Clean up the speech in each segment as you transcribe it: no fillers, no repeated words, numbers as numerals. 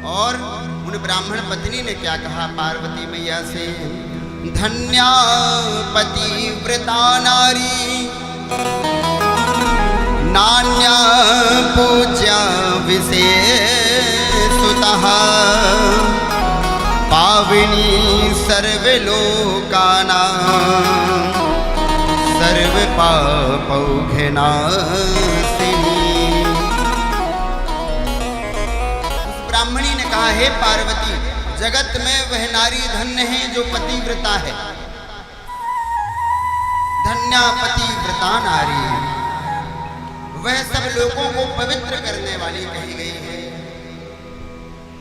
और उन ब्राह्मण पत्नी ने क्या कहा पार्वती मैया से, धन्या पतिव्रता नारी नान्या पूज्या विशेषतः पाविनी सर्वलोकानां सर्वपापौघनाशिनी। ब्राह्मणी ने कहा, हे पार्वती, जगत में वह नारी धन्य है जो पतिव्रता है। धन्या पतिव्रता नारी, वह सब लोगों को पवित्र करने वाली कही गई है।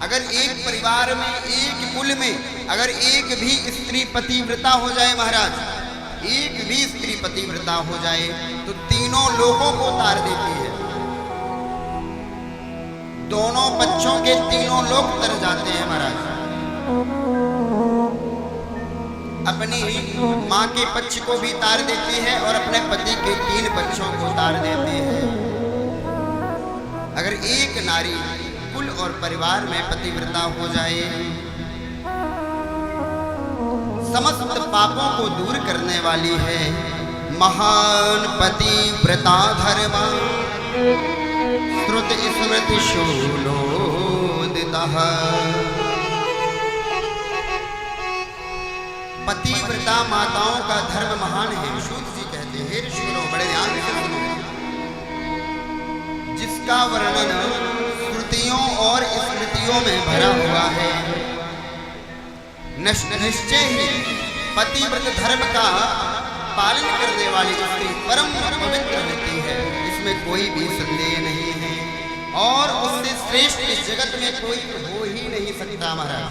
अगर एक परिवार में, एक कुल में अगर एक भी स्त्री पतिव्रता हो जाए महाराज, एक भी स्त्री पतिव्रता हो जाए तो तीनों लोगों को तार देती है। दोनों बच्चों के तीनों लोग तर जाते हैं महाराज। अपनी माँ के पक्ष को भी तार देती है और अपने पति के 3 बच्चों को तार देती है। अगर एक नारी कुल और परिवार में पतिव्रता हो जाए, समस्त पापों को दूर करने वाली है। महान पतिव्रता धर्मा श्रुत स्मृति शूलोदितः। पतिव्रता माताओं का धर्म महान है। सूत जी कहते हैं, हे ऋषियों, बड़े ध्यान से सुनो, जिसका वर्णन श्रुतियों और स्मृतियों में भरा हुआ है। निश्चय ही पतिव्रत धर्म का पालन करने वाली स्त्री परम पवित्र होती है, इसमें कोई भी संदेह नहीं है। और उससे श्रेष्ठ इस जगत में कोई हो ही नहीं सकता महाराज।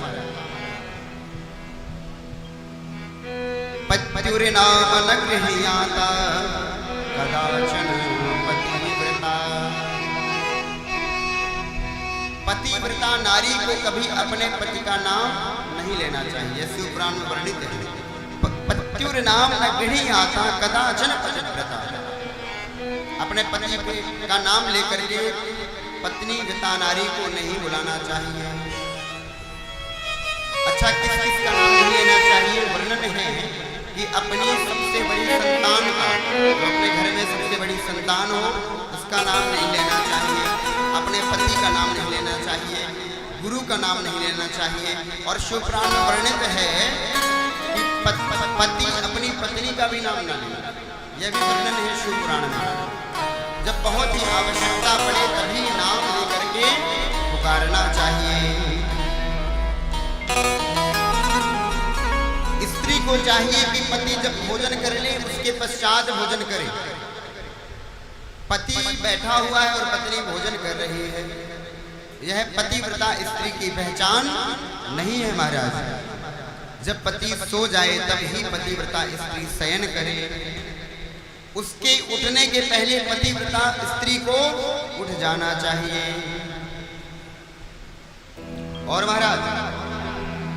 पत्युर्नाम न गृह्णाता कदाचन पतिव्रता। पतिव्रता नारी को कभी अपने पति का नाम नहीं लेना चाहिए। शिवपुराण में वर्णित है, पत्युर्नाम न गृह्णाता कदाचन पतिव्रता। अपने पति का नाम लेकर के पत्नी व्रता नारी को नहीं बुलाना चाहिए। अच्छा, किस किस का नाम नहीं लेना चाहिए? वर्णन है कि अपनी सबसे बड़ी संतान का, जो अपने घर में सबसे बड़ी संतान हो, उसका नाम नहीं लेना चाहिए। अपने पति का नाम नहीं लेना चाहिए, गुरु का नाम नहीं लेना चाहिए। और शिवपुराण में वर्णित है कि पति अपनी पत्नी का भी नाम न ले। यह भी वर्णन है शिवपुराण में। जब बहुत ही आवश्यकता पड़े तभी नाम लेकर के पुकारना चाहिए। स्त्री को चाहिए कि पति जब भोजन कर ले उसके पश्चात भोजन करे। पति बैठा हुआ है और पत्नी भोजन कर रही है, यह पतिव्रता स्त्री की पहचान नहीं है महाराज। जब पति सो जाए तब ही पतिव्रता स्त्री शयन करे। उसके उठने के पहले पतिव्रता स्त्री को उठ जाना चाहिए। और महाराज,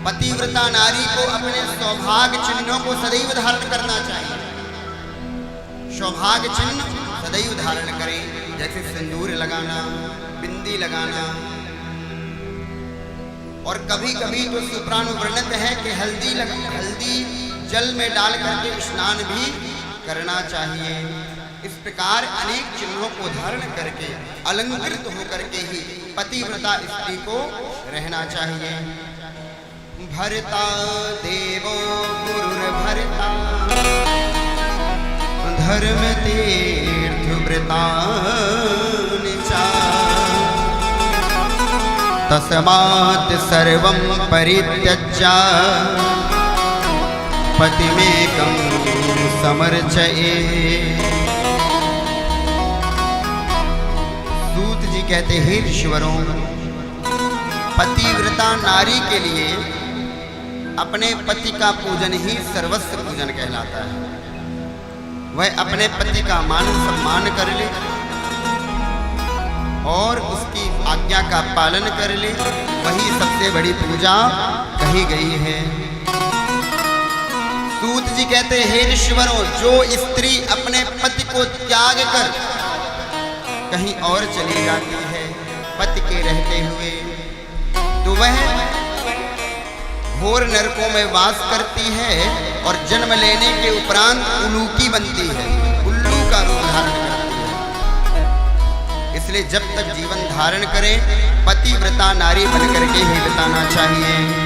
पतिव्रता नारी को अपने सौभाग्य चिन्हों को सदैव धारण करना चाहिए। सौभाग्य चिन्ह सदैव धारण करें, जैसे सिंदूर लगाना, बिंदी लगाना। और कभी कभी तो शिवपुराण में वर्णित है कि हल्दी जल में डाल करके स्नान भी करना चाहिए। इस प्रकार अनेक चिन्हों को धारण करके अलंकृत होकर के ही पतिव्रता स्त्री को रहना चाहिए। भरता देवो गुरुर्भरता धर्म तीर्थ व्रतानि च तस्मात् सर्वं परित्यज्य पतिमेकं समर्चये। सूत जी कहते हैं, ऋषिवरों, पतिव्रता नारी के लिए अपने पति का पूजन ही सर्वस्व पूजन कहलाता है। वह अपने पति का मान सम्मान कर ले और उसकी आज्ञा का पालन कर ले, वही सबसे बड़ी पूजा कही गई है। सूत जी कहते हैं, हे ऋषिवरों, जो स्त्री अपने पति को त्याग कर कहीं और चली जाती है पति के रहते हुए, तो वह घोर नरकों में वास करती है और जन्म लेने के उपरांत उल्लू बनती है, उल्लू का रूप धारण करती है। इसलिए जब तक जीवन धारण करें पतिव्रता नारी बनकर के ही बिताना चाहिए।